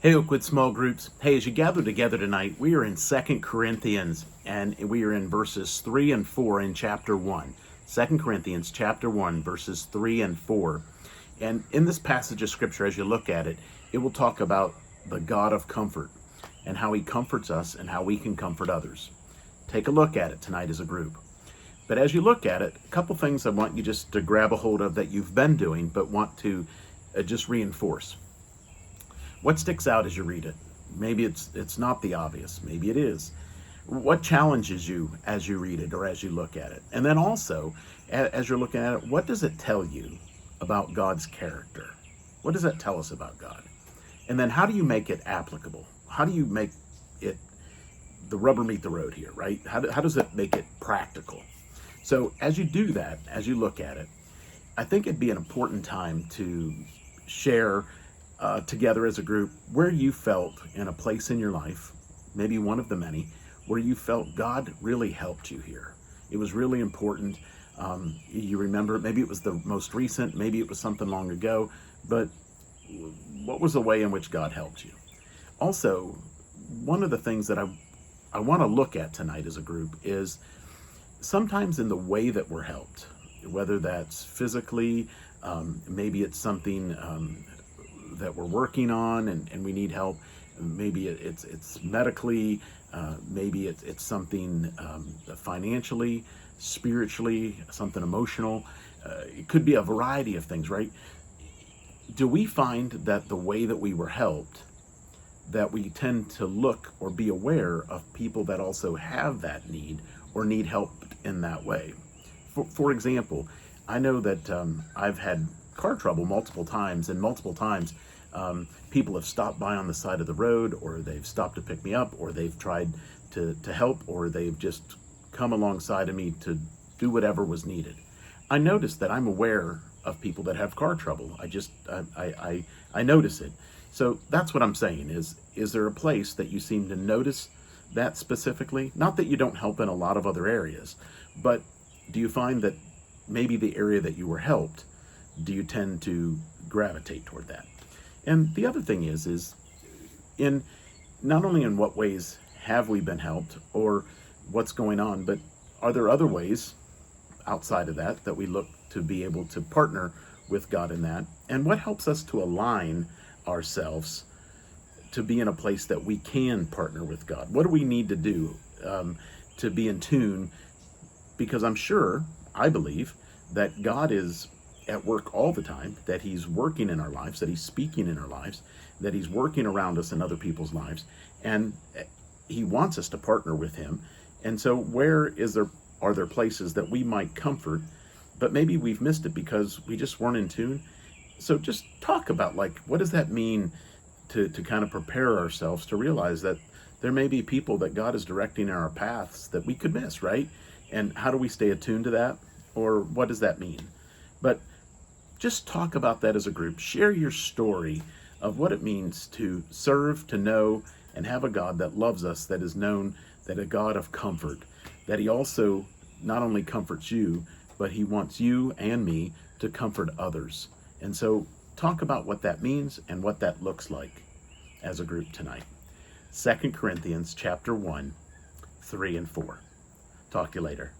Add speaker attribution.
Speaker 1: Hey, Oakwood Small Groups. Hey, as you gather together tonight, we are in 2 Corinthians, and we are in verses 3 and 4 in chapter 1. 2 Corinthians chapter 1, verses 3 and 4. And in this passage of Scripture, as you look at it, it will talk about the God of comfort and how he comforts us and how we can comfort others. Take a look at it tonight as a group. But as you look at it, a couple things I want you just to grab a hold of that you've been doing, but want to just reinforce. What sticks out as you read it? Maybe it's not the obvious. Maybe it is. What challenges you as you read it or as you look at it? And then also, as you're looking at it, what does it tell you about God's character? What does that tell us about God? And then how do you make it applicable? How do you make it the rubber meet the road here, right? How does it make it practical? So as you do that, as you look at it, I think it'd be an important time to share together as a group where you felt in a place in your life, maybe one of the many, where you felt God really helped you here. It was really important. You remember, maybe it was the most recent, maybe it was something long ago, but what was the way in which God helped you? Also, one of the things that I want to look at tonight as a group is sometimes in the way that we're helped, whether that's physically, maybe it's something that we're working on and we need help. Maybe it's medically, maybe it's something financially, spiritually, something emotional. It could be a variety of things, right? Do we find that the way that we were helped, that we tend to look or be aware of people that also have that need or need help in that way? For example, I know that I've had car trouble multiple times, and multiple times people have stopped by on the side of the road, or they've stopped to pick me up, or they've tried to help, or they've just come alongside of me to do whatever was needed. I noticed that I'm aware of people that have car trouble. I notice it. So that's what I'm saying is there a place that you seem to notice that specifically? Not that you don't help in a lot of other areas, but do you find that maybe the area that you were helped, do you tend to gravitate toward that? And the other thing is in not only in what ways have we been helped or what's going on, but are there other ways outside of that that we look to be able to partner with God in that? And what helps us to align ourselves to be in a place that we can partner with God? What do we need to do to be in tune? Because I believe that God is at work all the time, that he's working in our lives, that he's speaking in our lives, that he's working around us in other people's lives, and he wants us to partner with him. And so are there places that we might comfort, but maybe we've missed it because we just weren't in tune? So just talk about, like, what does that mean to kind of prepare ourselves to realize that there may be people that God is directing in our paths that we could miss, right? And how do we stay attuned to that? Or what does that mean? But just talk about that as a group. Share your story of what it means to serve, to know, and have a God that loves us, that is known, that a God of comfort, that he also not only comforts you, but he wants you and me to comfort others. And so talk about what that means and what that looks like as a group tonight. 2 Corinthians chapter 1, 3 and 4. Talk to you later.